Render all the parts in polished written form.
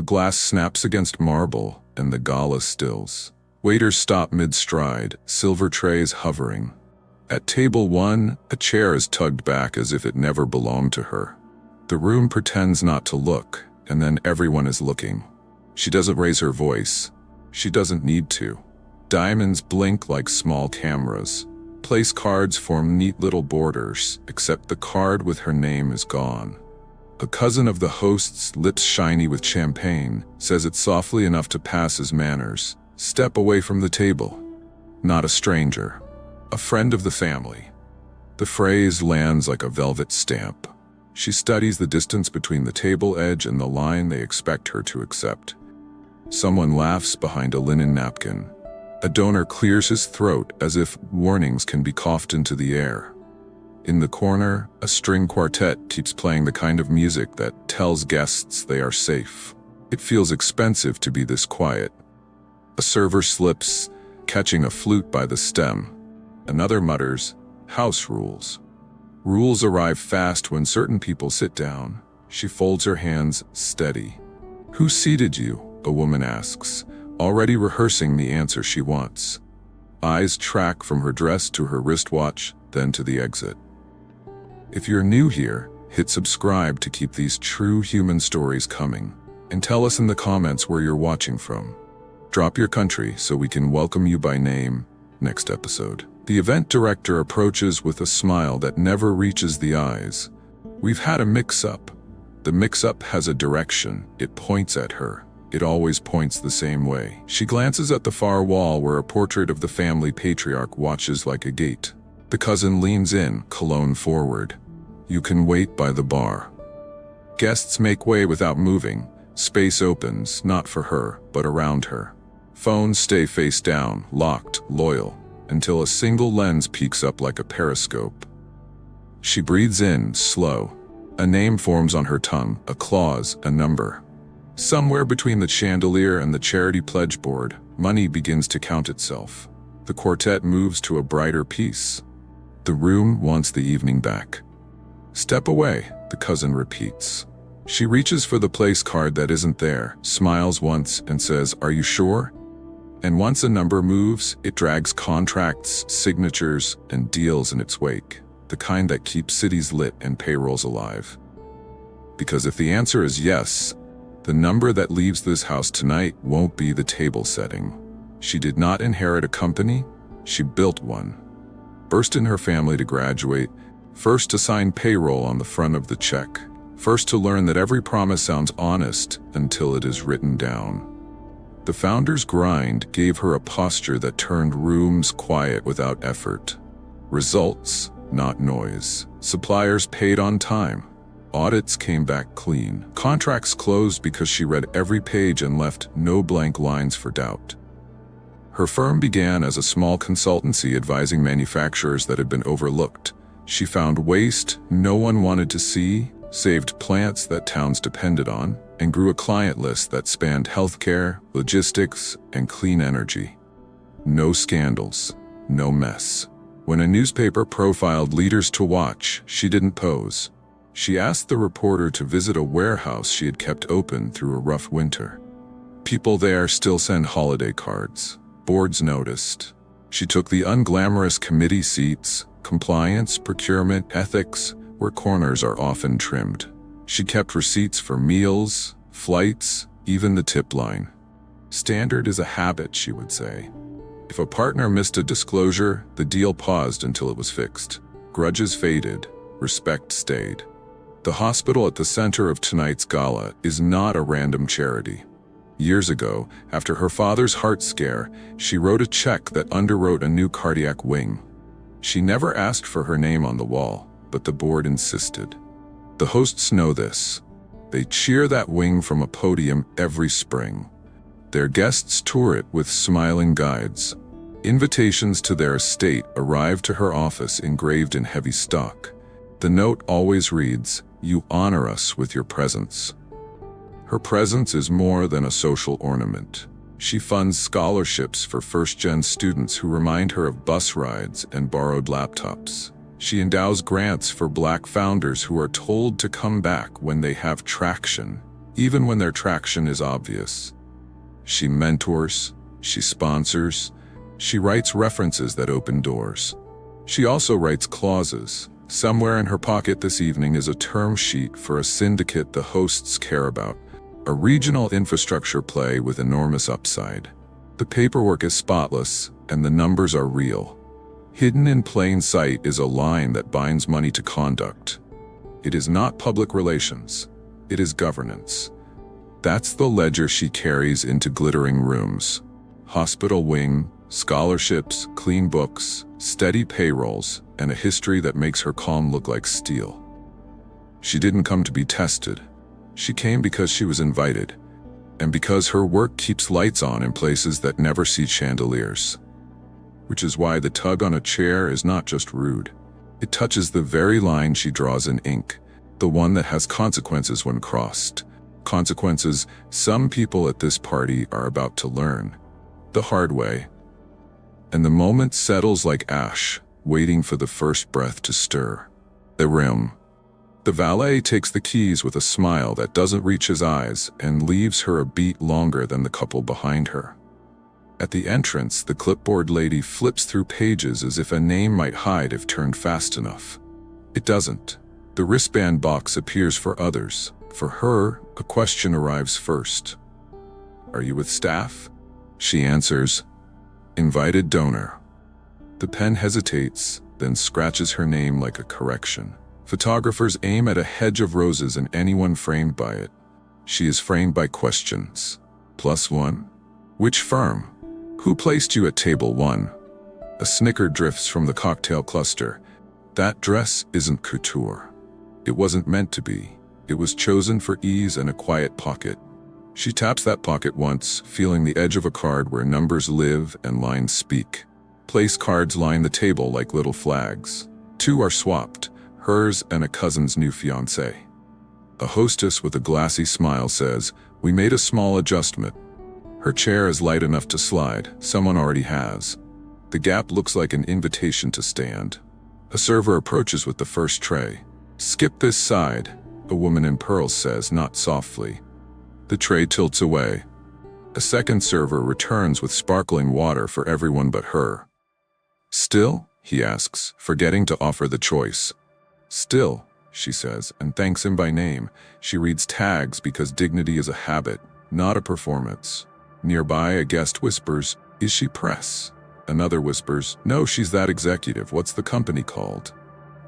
A glass snaps against marble, and the gala stills. Waiters stop mid-stride, silver trays hovering. At table 1, a chair is tugged back as if it never belonged to her. The room pretends not to look, and then everyone is looking. She doesn't raise her voice. She doesn't need to. Diamonds blink like small cameras. Place cards form neat little borders, except the card with her name is gone. A cousin of the host's, lips shiny with champagne, says it softly enough to pass as manners. Step away from the table. Not a stranger. A friend of the family. The phrase lands like a velvet stamp. She studies the distance between the table edge and the line they expect her to accept. Someone laughs behind a linen napkin. A donor clears his throat as if warnings can be coughed into the air. In the corner, a string quartet keeps playing the kind of music that tells guests they are safe. It feels expensive to be this quiet. A server slips, catching a flute by the stem. Another mutters, "House rules." Rules arrive fast when certain people sit down. She folds her hands, steady. "Who seated you?" a woman asks, already rehearsing the answer she wants. Eyes track from her dress to her wristwatch, then to the exit. If you're new here, hit subscribe to keep these true human stories coming. And tell us in the comments where you're watching from. Drop your country so we can welcome you by name next episode. The event director approaches with a smile that never reaches the eyes. "We've had a mix-up." The mix-up has a direction. It points at her. It always points the same way. She glances at the far wall where a portrait of the family patriarch watches like a gate. The cousin leans in, cologne forward. "You can wait by the bar." Guests make way without moving. Space opens, not for her, but around her. Phones stay face down, locked, loyal, until a single lens peeks up like a periscope. She breathes in, slow. A name forms on her tongue, a clause, a number. Somewhere between the chandelier and the charity pledge board, money begins to count itself. The quartet moves to a brighter piece. The room wants the evening back. "Step away," the cousin repeats. She reaches for the place card that isn't there, smiles once, and says, "Are you sure?" And once a number moves, it drags contracts, signatures, and deals in its wake, the kind that keeps cities lit and payrolls alive. Because if the answer is yes, the number that leaves this house tonight won't be the table setting. She did not inherit a company, she built one. First in her family to graduate, first to sign payroll on the front of the check, first to learn that every promise sounds honest until it is written down. The founder's grind gave her a posture that turned rooms quiet without effort. Results, not noise. Suppliers paid on time. Audits came back clean. Contracts closed because she read every page and left no blank lines for doubt. Her firm began as a small consultancy advising manufacturers that had been overlooked. She found waste no one wanted to see, saved plants that towns depended on, and grew a client list that spanned healthcare, logistics, and clean energy. No scandals, no mess. When a newspaper profiled leaders to watch, she didn't pose. She asked the reporter to visit a warehouse she had kept open through a rough winter. People there still send holiday cards. Boards noticed. She took the unglamorous committee seats, compliance, procurement, ethics, where corners are often trimmed. She kept receipts for meals, flights, even the tip line. Standard is a habit, she would say. If a partner missed a disclosure, the deal paused until it was fixed. Grudges faded, respect stayed. The hospital at the center of tonight's gala is not a random charity. Years ago, after her father's heart scare, she wrote a check that underwrote a new cardiac wing. She never asked for her name on the wall, but the board insisted. The hosts know this. They cheer that wing from a podium every spring. Their guests tour it with smiling guides. Invitations to their estate arrive to her office engraved in heavy stock. The note always reads, "You honor us with your presence." Her presence is more than a social ornament. She funds scholarships for first-gen students who remind her of bus rides and borrowed laptops. She endows grants for Black founders who are told to come back when they have traction. even when their traction is obvious. She mentors, she sponsors, she writes references that open doors. She also writes clauses. Somewhere in her pocket this evening is a term sheet for a syndicate the hosts care about, a regional infrastructure play with enormous upside. The paperwork is spotless, and the numbers are real. Hidden in plain sight is a line that binds money to conduct. It is not public relations. It is governance. That's the ledger she carries into glittering rooms. Hospital wing, scholarships, clean books, steady payrolls, and a history that makes her calm look like steel. She didn't come to be tested. She came because she was invited, and because her work keeps lights on in places that never see chandeliers. Which is why the tug on a chair is not just rude. It touches the very line she draws in ink, the one that has consequences when crossed. Consequences some people at this party are about to learn. The hard way. And the moment settles like ash, waiting for the first breath to stir. The rim. The valet takes the keys with a smile that doesn't reach his eyes and leaves her a beat longer than the couple behind her. At the entrance, the clipboard lady flips through pages as if a name might hide if turned fast enough. It doesn't. The wristband box appears for others. For her, a question arrives first. "Are you with staff?" She answers, "Invited donor." The pen hesitates, then scratches her name like a correction. Photographers aim at a hedge of roses and anyone framed by it. She is framed by questions. +1? Which firm? Who placed you at table 1? A snicker drifts from the cocktail cluster. That dress isn't couture. It wasn't meant to be. It was chosen for ease and a quiet pocket. She taps that pocket once, feeling the edge of a card where numbers live and lines speak. Place cards line the table like little flags. 2 are swapped, hers and a cousin's new fiancé. A hostess with a glassy smile says, "We made a small adjustment." Her chair is light enough to slide. Someone already has. The gap looks like an invitation to stand. A server approaches with the first tray. "Skip this side," a woman in pearls says, not softly. The tray tilts away. A second server returns with sparkling water for everyone but her. "Still?" he asks, forgetting to offer the choice. "Still," she says, and thanks him by name. She reads tags because dignity is a habit, not a performance. Nearby, a guest whispers, "Is she press?" Another whispers, "No, she's that executive. What's the company called?"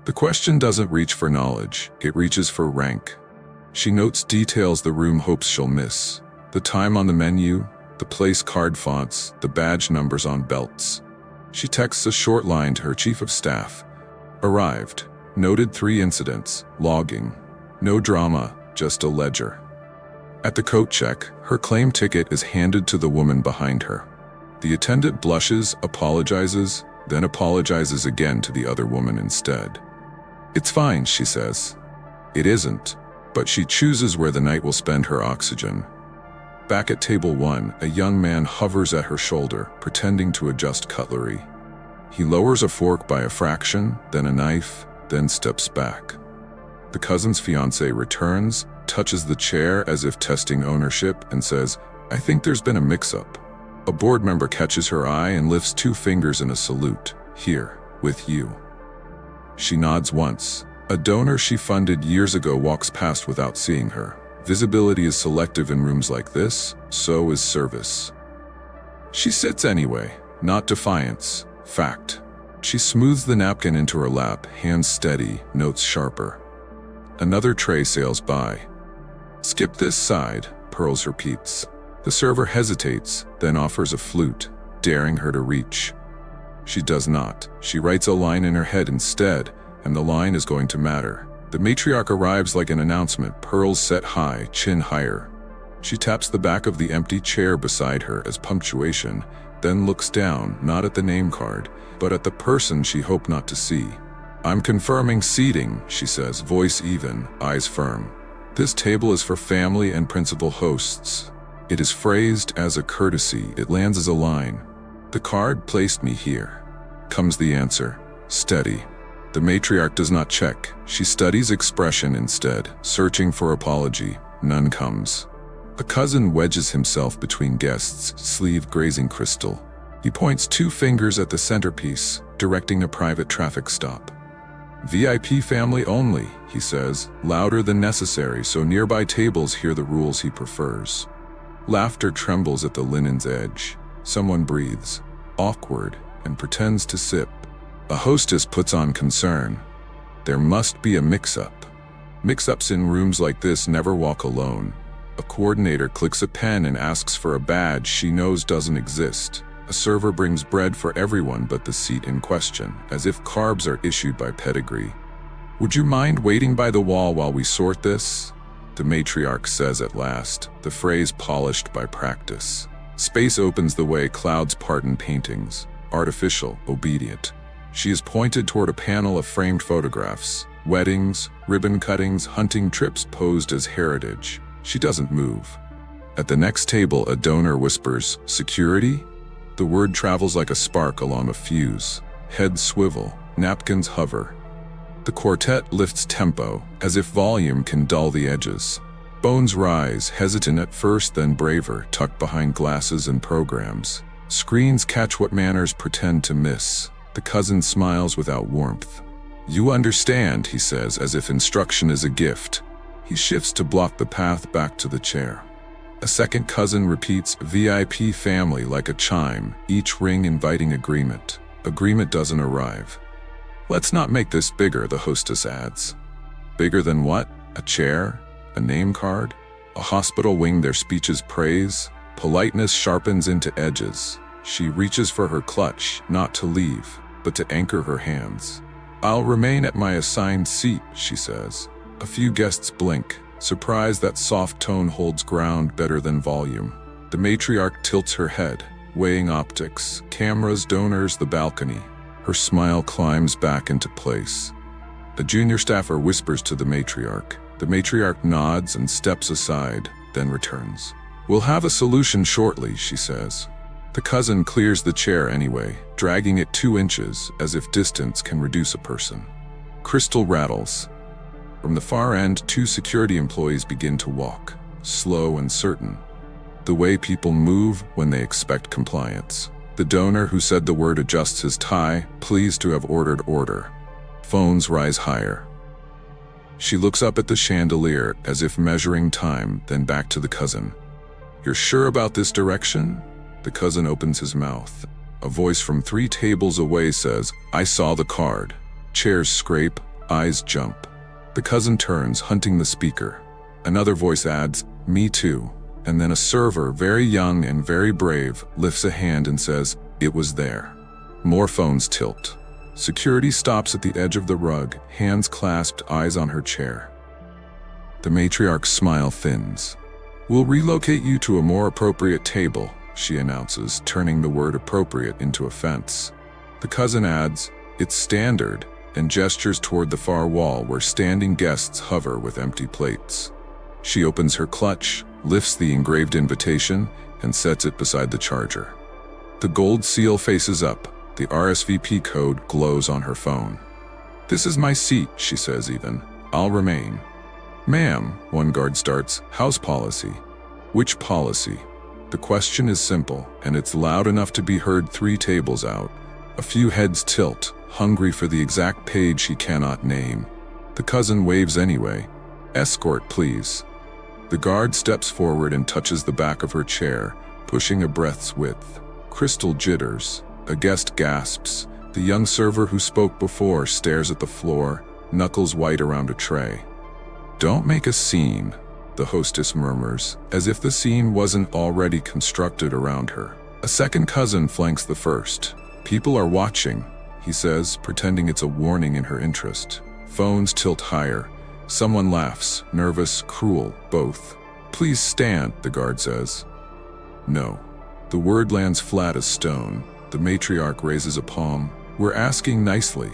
The question doesn't reach for knowledge, it reaches for rank. She notes details the room hopes she'll miss. The time on the menu, the place card fonts, the badge numbers on belts. She texts a short line to her chief of staff. "Arrived. Noted 3 incidents. Logging. No drama, just a ledger." At the coat check, her claim ticket is handed to the woman behind her. The attendant blushes, apologizes, then apologizes again to the other woman instead. "It's fine," she says. It isn't, but she chooses where the night will spend her oxygen. Back at table 1, a young man hovers at her shoulder, pretending to adjust cutlery. He lowers a fork by a fraction, then a knife, then steps back. The cousin's fiancé returns, touches the chair as if testing ownership, and says, "I think there's been a mix-up." A board member catches her eye and lifts 2 fingers in a salute. "Here, with you." She nods once. A donor she funded years ago walks past without seeing her. Visibility is selective in rooms like this, so is service. She sits anyway, not defiance, fact. She smooths the napkin into her lap, hands steady, notes sharper. Another tray sails by. "Skip this side," Pearls repeats. The server hesitates, then offers a flute, daring her to reach. She does not. She writes a line in her head instead, and the line is going to matter. The matriarch arrives like an announcement, pearls set high, chin higher. She taps the back of the empty chair beside her as punctuation, then looks down, not at the name card, but at the person she hoped not to see. "I'm confirming seating," she says, voice even, eyes firm. "This table is for family and principal hosts." It is phrased as a courtesy. It lands as a line. "The card placed me here." Comes the answer, steady. The matriarch does not check. She studies expression instead, searching for apology. None comes. A cousin wedges himself between guests, sleeve grazing Crystal. He points 2 fingers at the centerpiece, directing a private traffic stop. VIP family only, he says, louder than necessary so nearby tables hear the rules he prefers. Laughter trembles at the linen's edge. Someone breathes, awkward, and pretends to sip. A hostess puts on concern. There must be a mix-up. Mix-ups in rooms like this never walk alone. A coordinator clicks a pen and asks for a badge she knows doesn't exist. A server brings bread for everyone but the seat in question, as if carbs are issued by pedigree. "Would you mind waiting by the wall while we sort this?" the matriarch says at last, the phrase polished by practice. Space opens the way, clouds part in paintings, artificial, obedient. She is pointed toward a panel of framed photographs, weddings, ribbon cuttings, hunting trips posed as heritage. She doesn't move. At the next table, a donor whispers, "Security?" The word travels like a spark along a fuse. Heads swivel, napkins hover. The quartet lifts tempo, as if volume can dull the edges. Bones rise, hesitant at first, then braver, tucked behind glasses and programs. Screens catch what manners pretend to miss. The cousin smiles without warmth. "You understand," he says, as if instruction is a gift. He shifts to block the path back to the chair. A second cousin repeats VIP family like a chime, each ring inviting agreement. Agreement doesn't arrive. "Let's not make this bigger," the hostess adds. Bigger than what? A chair? A name card? A hospital wing their speeches praise? Politeness sharpens into edges. She reaches for her clutch, not to leave, but to anchor her hands. "I'll remain at my assigned seat," she says. A few guests blink, surprised that soft tone holds ground better than volume. The matriarch tilts her head, weighing optics, cameras, donors, the balcony. Her smile climbs back into place. A junior staffer whispers to the matriarch. The matriarch nods and steps aside, then returns. "We'll have a solution shortly," she says. The cousin clears the chair anyway, dragging it 2 inches, as if distance can reduce a person. Crystal rattles. From the far end, 2 security employees begin to walk, slow and certain. The way people move when they expect compliance. The donor who said the word adjusts his tie, pleased to have ordered order. Phones rise higher. She looks up at the chandelier as if measuring time, then back to the cousin. "You're sure about this direction?" The cousin opens his mouth. A voice from 3 tables away says, "I saw the card." Chairs scrape, eyes jump. The cousin turns, hunting the speaker. Another voice adds, "Me too." And then a server, very young and very brave, lifts a hand and says, "It was there." More phones tilt. Security stops at the edge of the rug, hands clasped, eyes on her chair. The matriarch's smile thins. "We'll relocate you to a more appropriate table," she announces, turning the word appropriate into offense. The cousin adds, "It's standard," and gestures toward the far wall where standing guests hover with empty plates. She opens her clutch, lifts the engraved invitation, and sets it beside the charger. The gold seal faces up. The RSVP code glows on her phone. "This is my seat," she says even. "I'll remain." "Ma'am," one guard starts, "house policy." "Which policy?" The question is simple, and it's loud enough to be heard 3 tables out. A few heads tilt, hungry for the exact page he cannot name. The cousin waves anyway. "Escort, please." The guard steps forward and touches the back of her chair, pushing a breath's width. Crystal jitters. A guest gasps. The young server who spoke before stares at the floor, knuckles white around a tray. "Don't make a scene," the hostess murmurs, as if the scene wasn't already constructed around her. A second cousin flanks the first. "People are watching," he says, pretending it's a warning in her interest. Phones tilt higher. Someone laughs, nervous, cruel, both. "Please stand," the guard says. No. The word lands flat as stone. The matriarch raises a palm. "We're asking nicely."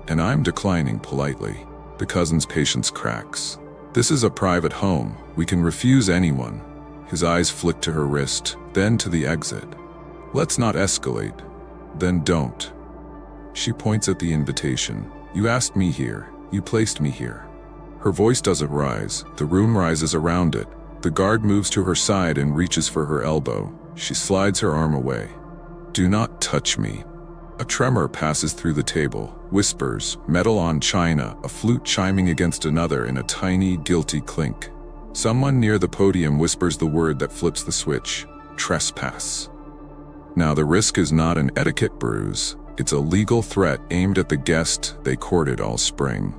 And I'm declining politely. The cousin's patience cracks. "This is a private home. We can refuse anyone." His eyes flick to her wrist, then to the exit. "Let's not escalate." "Then don't." She points at the invitation. "You asked me here. You placed me here." Her voice doesn't rise. The room rises around it. The guard moves to her side and reaches for her elbow. She slides her arm away. "Do not touch me." A tremor passes through the table. Whispers, metal on china, a flute chiming against another in a tiny, guilty clink. Someone near the podium whispers the word that flips the switch: trespass. Now the risk is not an etiquette bruise. It's a legal threat aimed at the guest they courted all spring.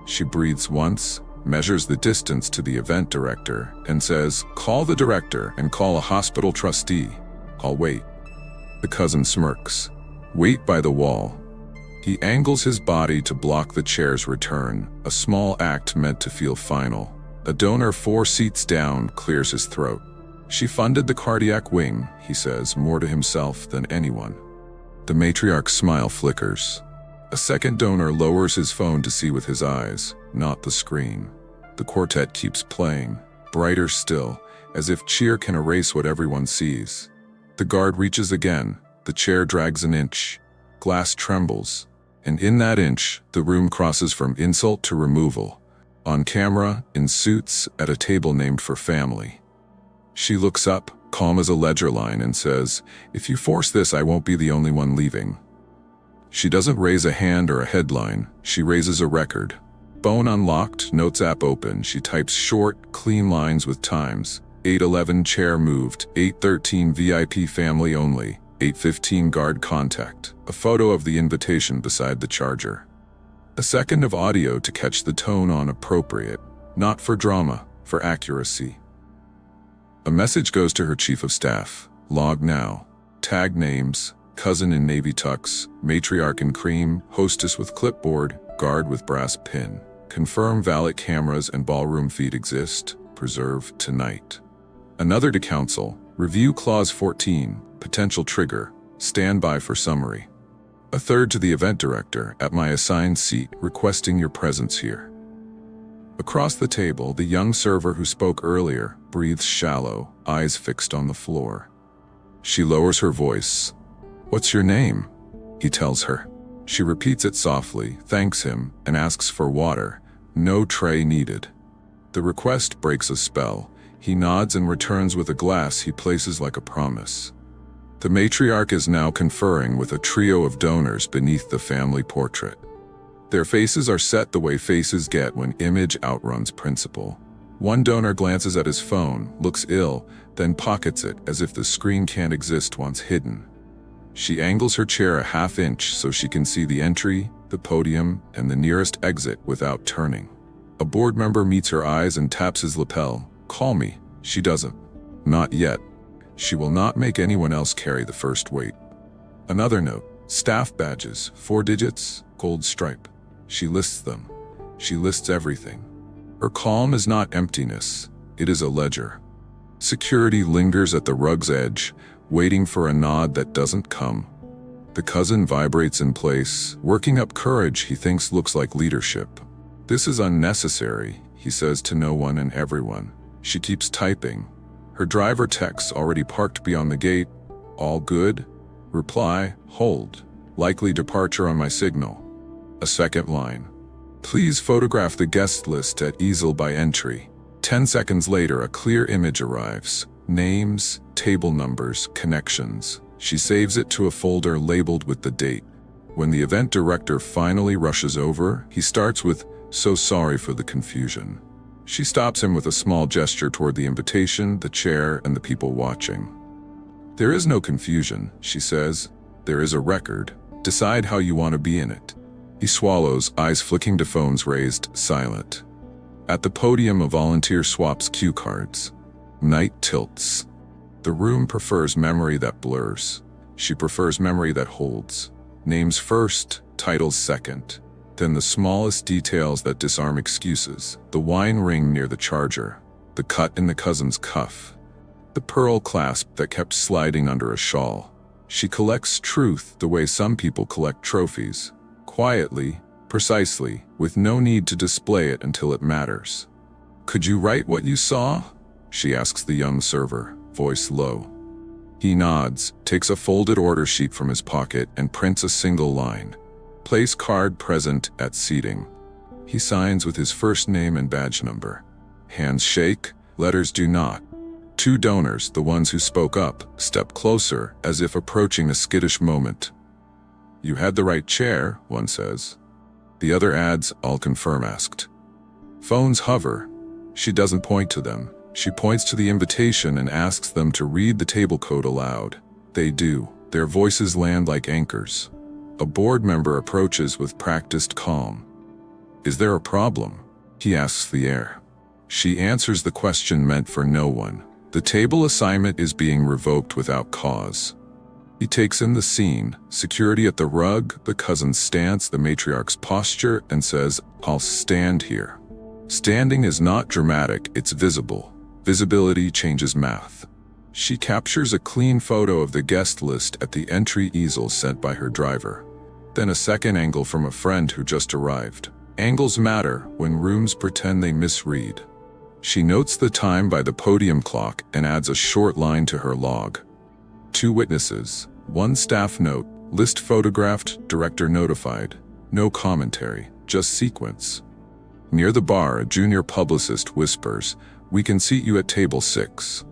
She breathes once, measures the distance to the event director, and says, "Call the director and call a hospital trustee. I'll wait." The cousin smirks. "Wait by the wall." He angles his body to block the chair's return, a small act meant to feel final. A donor 4 seats down clears his throat. "She funded the cardiac wing," he says, more to himself than anyone. The matriarch's smile flickers. A second donor lowers his phone to see with his eyes, not the screen. The quartet keeps playing, brighter still, as if cheer can erase what everyone sees. The guard reaches again. The chair drags an inch. Glass trembles. And in that inch, the room crosses from insult to removal. On camera, in suits, at a table named for family. She looks up, calm as a ledger line, and says, "If you force this, I won't be the only one leaving." She doesn't raise a hand or a headline. She raises a record. Phone unlocked, notes app open. She types short, clean lines with times. 8:11 chair moved, 8:13 VIP family only, 8:15 guard contact. A photo of the invitation beside the charger. A second of audio to catch the tone on appropriate, not for drama, for accuracy. A message goes to her chief of staff. Log now. Tag names: cousin in navy tux, matriarch in cream, hostess with clipboard, guard with brass pin. Confirm valet cameras and ballroom feed exist. Preserve tonight. Another to council. Review clause 14. Potential trigger. Stand by for summary. A third to the event director, at my assigned seat, requesting your presence here. Across the table, the young server who spoke earlier breathes shallow, eyes fixed on the floor. She lowers her voice. "What's your name?" he tells her. She repeats it softly, thanks him, and asks for water. No tray needed. The request breaks a spell. He nods and returns with a glass he places like a promise. The matriarch is now conferring with a trio of donors beneath the family portrait. Their faces are set the way faces get when image outruns principle. One donor glances at his phone, looks ill, then pockets it as if the screen can't exist once hidden. She angles her chair a half inch so she can see the entry, the podium, and the nearest exit without turning. A board member meets her eyes and taps his lapel. "Call me." She doesn't. Not yet. She will not make anyone else carry the first weight. Another note. Staff badges, 4 digits, gold stripe. She lists them. She lists everything. Her calm is not emptiness. It is a ledger. Security lingers at the rug's edge, waiting for a nod that doesn't come. The cousin vibrates in place, working up courage he thinks looks like leadership. "This is unnecessary," he says to no one and everyone. She keeps typing. Her driver texts already parked beyond the gate. "All good?" Reply: "Hold. Likely departure on my signal." A second line. "Please photograph the guest list at easel by entry." 10 seconds later, a clear image arrives. Names, table numbers, connections. She saves it to a folder labeled with the date. When the event director finally rushes over, he starts with, "So sorry for the confusion." She stops him with a small gesture toward the invitation, the chair, and the people watching. "There is no confusion," she says. "There is a record. Decide how you want to be in it." He swallows, eyes flicking to phones raised, silent. At the podium, a volunteer swaps cue cards. Night tilts. The room prefers memory that blurs. She prefers memory that holds. Names first, titles second. Then the smallest details that disarm excuses. The wine ring near the charger. The cut in the cousin's cuff. The pearl clasp that kept sliding under a shawl. She collects truth the way some people collect trophies. Quietly, precisely, with no need to display it until it matters. "Could you write what you saw?" she asks the young server, voice low. He nods, takes a folded order sheet from his pocket, and prints a single line. "Place card present at seating." He signs with his first name and badge number. Hands shake, letters do not. Two donors, the ones who spoke up, step closer as if approaching a skittish moment. "You had the right chair," one says. The other adds, "I'll confirm asked." Phones hover. She doesn't point to them. She points to the invitation and asks them to read the table code aloud. They do. Their voices land like anchors. A board member approaches with practiced calm. "Is there a problem?" he asks the air. She answers the question meant for no one. The table assignment is being revoked without cause. He takes in the scene, security at the rug, the cousin's stance, the matriarch's posture, and says, "I'll stand here." Standing is not dramatic, it's visible. Visibility changes math. She captures a clean photo of the guest list at the entry easel sent by her driver. Then a second angle from a friend who just arrived. Angles matter when rooms pretend they misread. She notes the time by the podium clock and adds a short line to her log. Two witnesses, one staff note, list photographed, director notified. No commentary, just sequence. Near the bar, a junior publicist whispers, "We can seat you at table 6.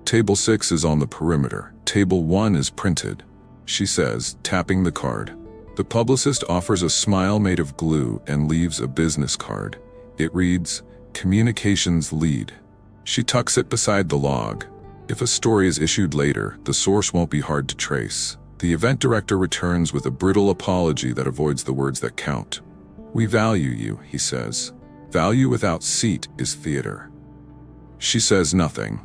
Table 6 is on the perimeter. Table 1 is printed," she says, tapping the card. The publicist offers a smile made of glue and leaves a business card. It reads, "Communications lead." She tucks it beside the log. If a story is issued later, the source won't be hard to trace. The event director returns with a brittle apology that avoids the words that count. "We value you," he says. "Value without seat is theater." She says nothing.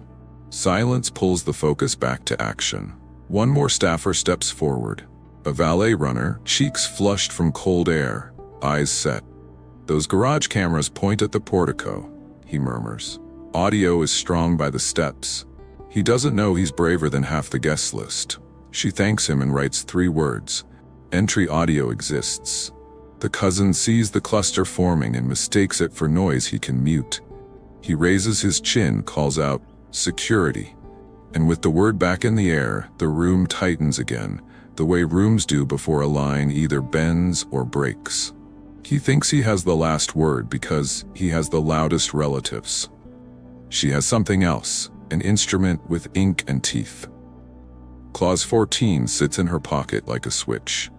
Silence pulls the focus back to action. One more staffer steps forward. A valet runner, cheeks flushed from cold air, eyes set. "Those garage cameras point at the portico," he murmurs. Audio is strong by the steps. He doesn't know he's braver than half the guest list. She thanks him and writes 3 words. Entry audio exists. The cousin sees the cluster forming and mistakes it for noise he can mute. He raises his chin, calls out, "Security." And with the word back in the air, the room tightens again, the way rooms do before a line either bends or breaks. He thinks he has the last word because he has the loudest relatives. She has something else, an instrument with ink and teeth. Clause 14 sits in her pocket like a switch.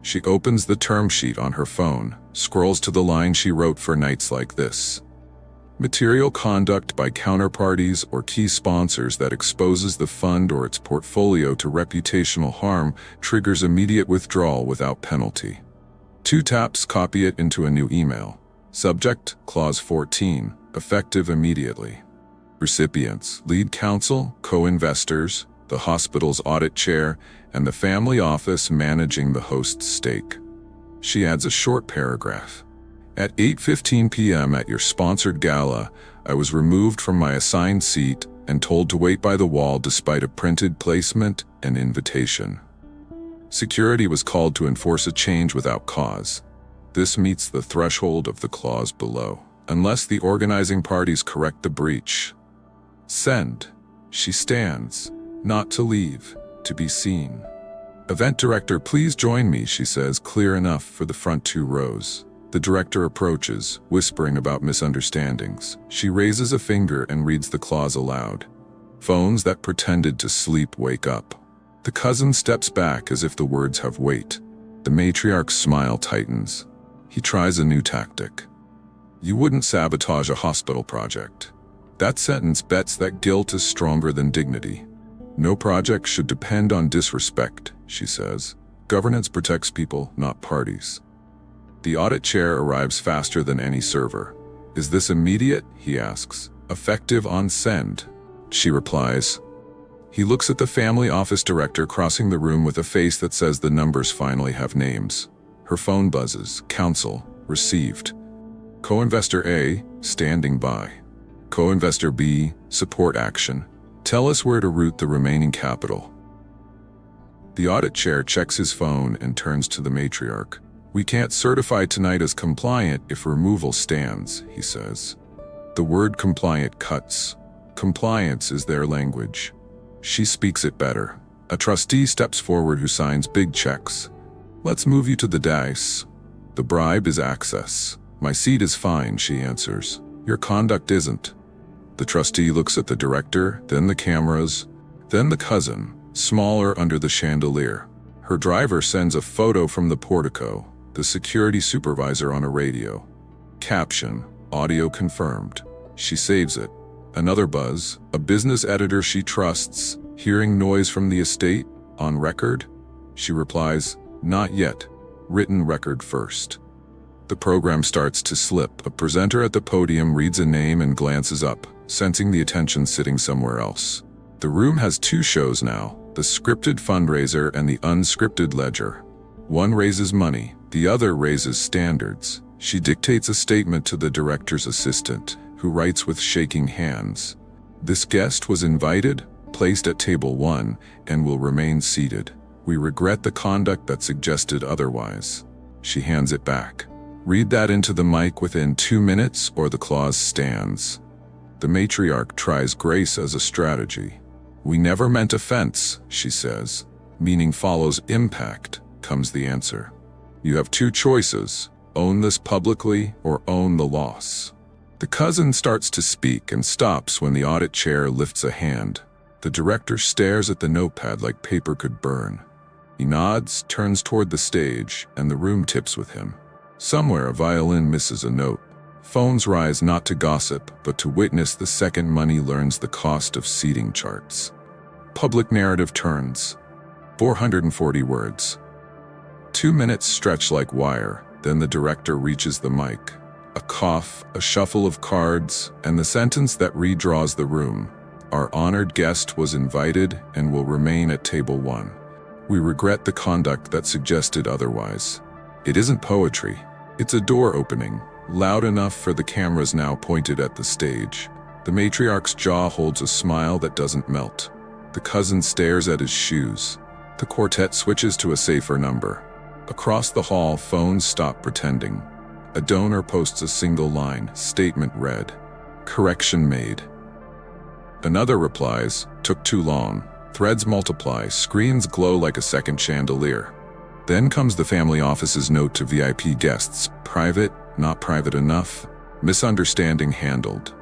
She opens the term sheet on her phone, scrolls to the line she wrote for nights like this. Material conduct by counterparties or key sponsors that exposes the fund or its portfolio to reputational harm triggers immediate withdrawal without penalty. 2 taps copy it into a new email. Subject, Clause 14, effective immediately. Recipients, lead counsel, co-investors, the hospital's audit chair, and the family office managing the host's stake. She adds a short paragraph. At 8:15 p.m. at your sponsored gala, I was removed from my assigned seat and told to wait by the wall despite a printed placement and invitation. Security was called to enforce a change without cause. This meets the threshold of the clause below, unless the organizing parties correct the breach. Send. She stands, not to leave, to be seen. Event director, please join me, she says, clear enough for the front 2 rows. The director approaches, whispering about misunderstandings. She raises a finger and reads the clause aloud. Phones that pretended to sleep wake up. The cousin steps back as if the words have weight. The matriarch's smile tightens. He tries a new tactic. You wouldn't sabotage a hospital project. That sentence bets that guilt is stronger than dignity. No project should depend on disrespect, she says. Governance protects people, not parties. The audit chair arrives faster than any server. Is this immediate? He asks. Effective on send, she replies. He looks at the family office director crossing the room with a face that says the numbers finally have names. Her phone buzzes. Counsel, received. Co-investor A, standing by. Co-investor B, support action. Tell us where to route the remaining capital. The audit chair checks his phone and turns to the matriarch. We can't certify tonight as compliant if removal stands, he says. The word compliant cuts. Compliance is their language. She speaks it better. A trustee steps forward who signs big checks. Let's move you to the dais. The bribe is access. My seat is fine, she answers. Your conduct isn't. The trustee looks at the director, then the cameras, then the cousin, smaller under the chandelier. Her driver sends a photo from the portico, the security supervisor on a radio. Caption, audio confirmed. She saves it. Another buzz, a business editor she trusts, hearing noise from the estate, on record? She replies, not yet. Written record first. The program starts to slip. A presenter at the podium reads a name and glances up, sensing the attention sitting somewhere else. The room has two shows now, the scripted fundraiser and the unscripted ledger. One raises money, the other raises standards. She dictates a statement to the director's assistant, who writes with shaking hands. This guest was invited, placed at table 1, and will remain seated. We regret the conduct that suggested otherwise. She hands it back. Read that into the mic within 2 minutes or the clause stands. The matriarch tries grace as a strategy. We never meant offense, she says. Meaning follows impact, comes the answer. You have two choices, own this publicly or own the loss. The cousin starts to speak and stops when the audit chair lifts a hand. The director stares at the notepad like paper could burn. He nods, turns toward the stage, and the room tips with him. Somewhere a violin misses a note. Phones rise not to gossip, but to witness the second money learns the cost of seating charts. Public narrative turns. 440 words. 2 minutes stretch like wire, then the director reaches the mic. A cough, a shuffle of cards, and the sentence that redraws the room. Our honored guest was invited and will remain at table 1. We regret the conduct that suggested otherwise. It isn't poetry. It's a door opening, loud enough for the cameras now pointed at the stage. The matriarch's jaw holds a smile that doesn't melt. The cousin stares at his shoes. The quartet switches to a safer number. Across the hall, phones stop pretending. A donor posts a single line, statement read. Correction made. Another replies, took too long. Threads multiply, screens glow like a second chandelier. Then comes the family office's note to VIP guests, private, not private enough, misunderstanding handled.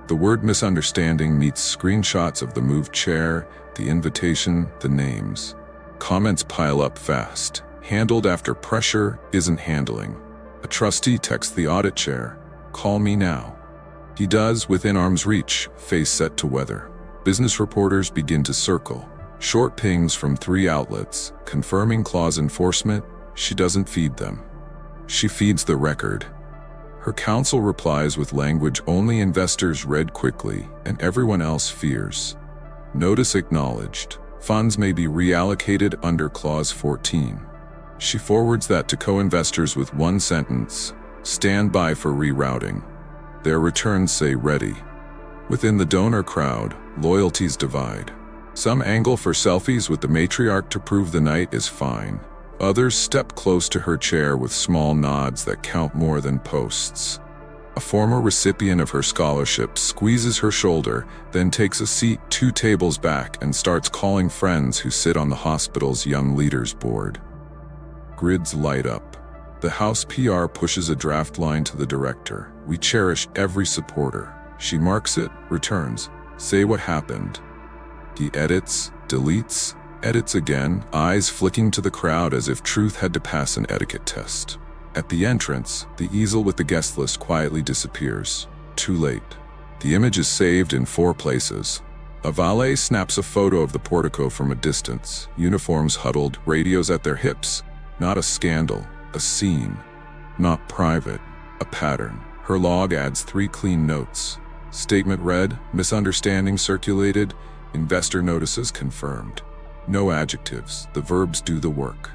The word misunderstanding meets screenshots of the moved chair, the invitation, the names. Comments pile up fast. Handled after pressure isn't handling. A trustee texts the audit chair, call me now. He does, within arm's reach, face set to weather. Business reporters begin to circle. Short pings from 3 outlets, confirming clause enforcement. She doesn't feed them. She feeds the record. Her counsel replies with language only investors read quickly and everyone else fears. Notice acknowledged. Funds may be reallocated under clause 14. She forwards that to co-investors with one sentence, stand by for rerouting. Their returns say ready. Within the donor crowd, loyalties divide. Some angle for selfies with the matriarch to prove the night is fine. Others step close to her chair with small nods that count more than posts. A former recipient of her scholarship squeezes her shoulder, then takes a seat 2 tables back and starts calling friends who sit on the hospital's Young Leaders Board. Grids light up. The House PR pushes a draft line to the director. We cherish every supporter. She marks it, returns. Say what happened. He edits, deletes, edits again, eyes flicking to the crowd as if truth had to pass an etiquette test. At the entrance, the easel with the guest list quietly disappears. Too late. The image is saved in 4 places. A valet snaps a photo of the portico from a distance, uniforms huddled, radios at their hips. Not a scandal, a scene. Not private, a pattern. Her log adds 3 clean notes. Statement read, misunderstanding circulated, investor notices confirmed. No adjectives, the verbs do the work.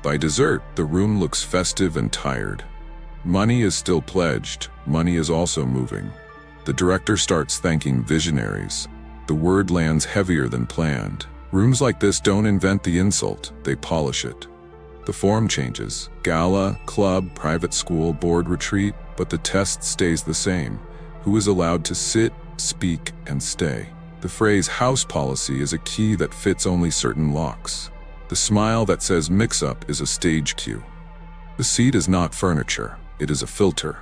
By dessert, the room looks festive and tired. Money is still pledged, money is also moving. The director starts thanking visionaries. The word lands heavier than planned. Rooms like this don't invent the insult, they polish it. The form changes, gala, club, private school, board retreat, but the test stays the same. Who is allowed to sit, speak, and stay? The phrase house policy is a key that fits only certain locks. The smile that says mix-up is a stage cue. The seat is not furniture, it is a filter.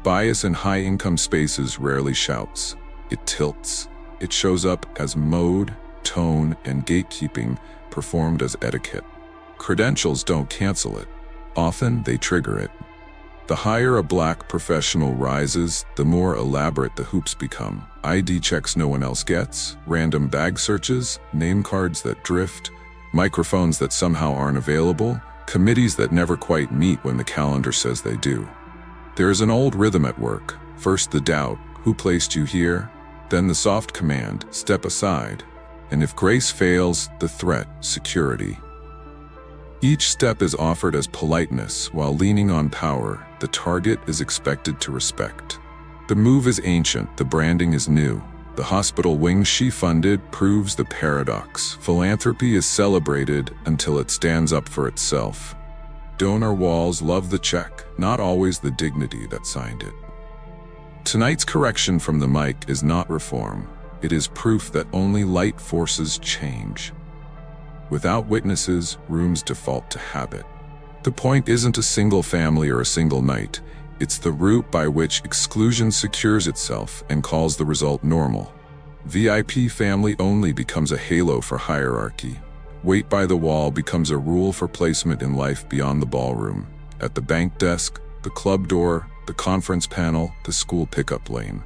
Bias in high-income spaces rarely shouts. It tilts. It shows up as mode, tone, and gatekeeping performed as etiquette. Credentials don't cancel it. Often, they trigger it. The higher a black professional rises, the more elaborate the hoops become. ID checks no one else gets, random bag searches, name cards that drift, microphones that somehow aren't available, committees that never quite meet when the calendar says they do. There is an old rhythm at work. First the doubt, who placed you here? Then the soft command, step aside. And if grace fails, the threat, security. Each step is offered as politeness, while leaning on power, the target is expected to respect. The move is ancient, the branding is new. The hospital wing she funded proves the paradox. Philanthropy is celebrated until it stands up for itself. Donor walls love the check, not always the dignity that signed it. Tonight's correction from the mic is not reform. It is proof that only light forces change. Without witnesses, rooms default to habit. The point isn't a single family or a single night. It's the route by which exclusion secures itself and calls the result normal. VIP family only becomes a halo for hierarchy. Wait by the wall becomes a rule for placement in life beyond the ballroom. At the bank desk, the club door, the conference panel, the school pickup lane.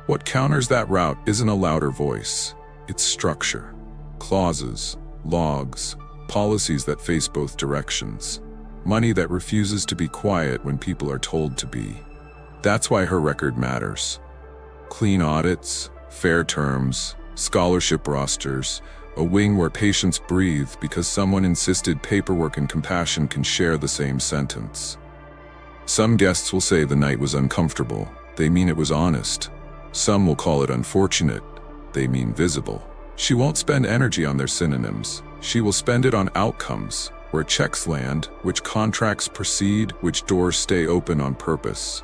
What counters that route isn't a louder voice. It's structure. Clauses, logs, policies that face both directions. Money that refuses to be quiet when people are told to be. That's why her record matters. Clean audits, fair terms, scholarship rosters, a wing where patients breathe because someone insisted paperwork and compassion can share the same sentence. Some guests will say the night was uncomfortable. They mean it was honest. Some will call it unfortunate. They mean visible. She won't spend energy on their synonyms. She will spend it on outcomes, where checks land, which contracts proceed, which doors stay open on purpose.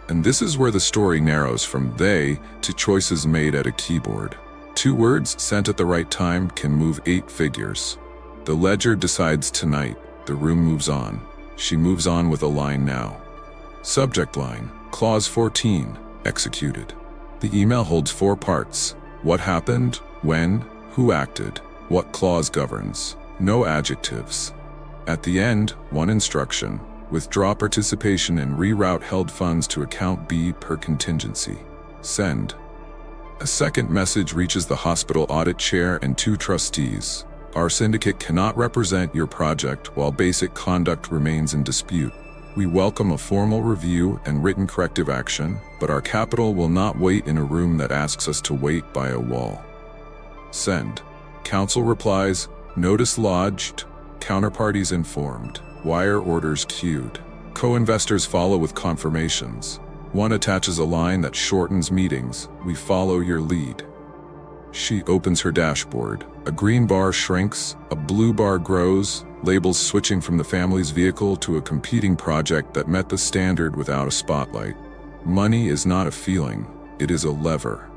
And this is where the story narrows from they to choices made at a keyboard. 2 words sent at the right time can move 8 figures. The ledger decides tonight. The room moves on. She moves on with a line now. Subject line, Clause 14, executed. The email holds 4 parts. What happened, when, who acted, what clause governs. No adjectives. At the end, 1 instruction. Withdraw participation and reroute held funds to account B per contingency. Send. A second message reaches the hospital audit chair and 2 trustees. Our syndicate cannot represent your project while basic conduct remains in dispute. We welcome a formal review and written corrective action, but our capital will not wait in a room that asks us to wait by a wall. Send. Counsel replies, notice lodged, counterparties informed, wire orders queued. Co-investors follow with confirmations. One attaches a line that shortens meetings. We follow your lead. She opens her dashboard. A green bar shrinks, a blue bar grows, labels switching from the family's vehicle to a competing project that met the standard without a spotlight. Money is not a feeling, it is a lever.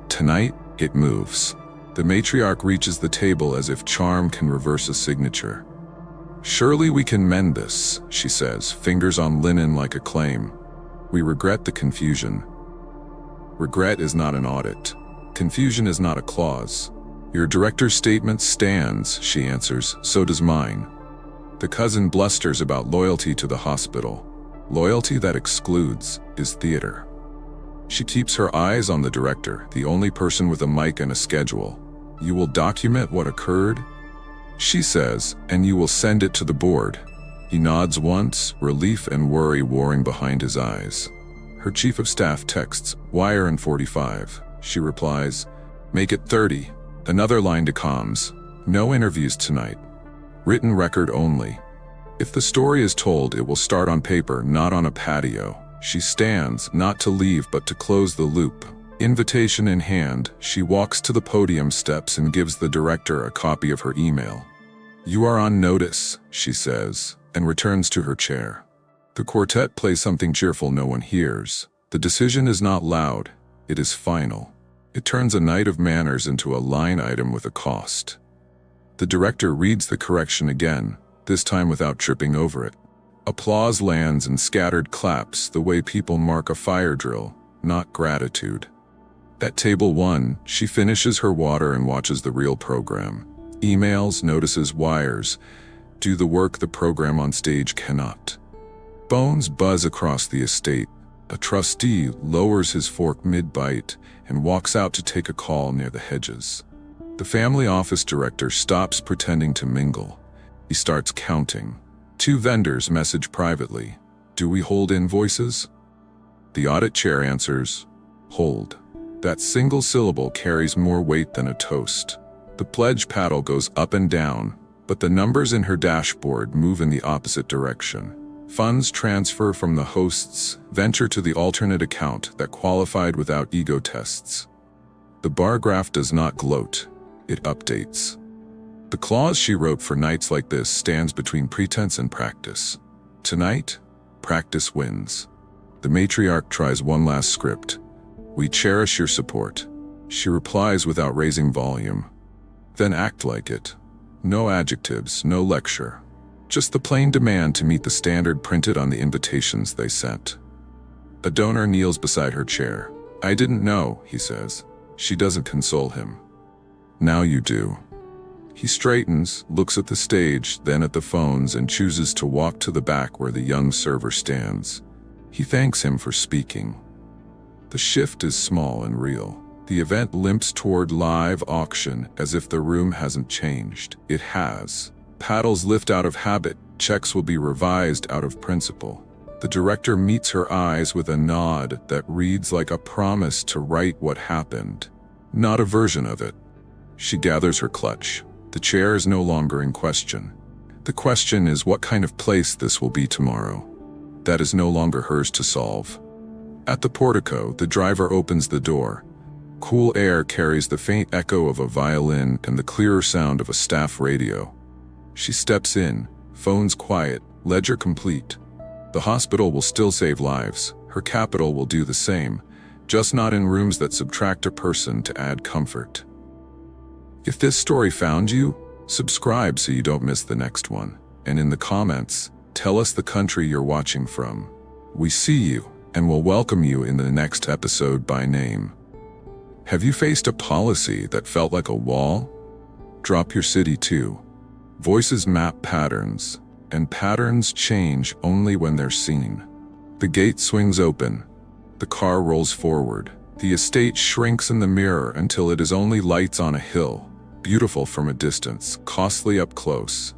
Tonight, it moves. The matriarch reaches the table as if charm can reverse a signature. Surely we can mend this, she says, fingers on linen like a claim. We regret the confusion. Regret is not an audit. Confusion is not a clause. Your director's statement stands, she answers, so does mine. The cousin blusters about loyalty to the hospital. Loyalty that excludes is theater. She keeps her eyes on the director, the only person with a mic and a schedule. You will document what occurred? She says, and you will send it to the board. He nods once, relief and worry warring behind his eyes. Her chief of staff texts, wire and 45. She replies, make it 30. Another line to comms, no interviews tonight. Written record only. If the story is told, it will start on paper, not on a patio. She stands, not to leave but to close the loop. Invitation in hand, she walks to the podium steps and gives the director a copy of her email. You are on notice, she says, and returns to her chair. The quartet plays something cheerful no one hears. The decision is not loud, it is final. It turns a night of manners into a line item with a cost. The director reads the correction again, this time without tripping over it. Applause lands in scattered claps, the way people mark a fire drill, not gratitude. At table 1, she finishes her water and watches the real program. Emails, notices, wires, do the work the program on stage cannot. Bones buzz across the estate. A trustee lowers his fork mid-bite and walks out to take a call near the hedges. The family office director stops pretending to mingle. He starts counting. 2 vendors message privately. Do we hold invoices? The audit chair answers, hold. That single syllable carries more weight than a toast. The pledge paddle goes up and down, but the numbers in her dashboard move in the opposite direction. Funds transfer from the host's venture to the alternate account that qualified without ego tests. The bar graph does not gloat, it updates. The clause she wrote for nights like this stands between pretense and practice. Tonight, practice wins. The matriarch tries one last script. We cherish your support. She replies without raising volume. Then act like it. No adjectives, no lecture. Just the plain demand to meet the standard printed on the invitations they sent. A donor kneels beside her chair. I didn't know, he says. She doesn't console him. Now you do. He straightens, looks at the stage, then at the phones, and chooses to walk to the back where the young server stands. He thanks him for speaking. The shift is small and real. The event limps toward live auction as if the room hasn't changed. It has. Paddles lift out of habit, checks will be revised out of principle. The director meets her eyes with a nod that reads like a promise to right what happened, not a version of it. She gathers her clutch. The chair is no longer in question. The question is what kind of place this will be tomorrow. That is no longer hers to solve. At the portico, the driver opens the door. Cool air carries the faint echo of a violin and the clearer sound of a staff radio. She steps in, phones quiet, ledger complete. The hospital will still save lives. Her capital will do the same, just not in rooms that subtract a person to add comfort. If this story found you, subscribe so you don't miss the next one. And in the comments, tell us the country you're watching from. We see you, and will welcome you in the next episode by name. Have you faced a policy that felt like a wall? Drop your city too. Voices map patterns, and patterns change only when they're seen. The gate swings open. The car rolls forward. The estate shrinks in the mirror until it is only lights on a hill, beautiful from a distance, costly up close.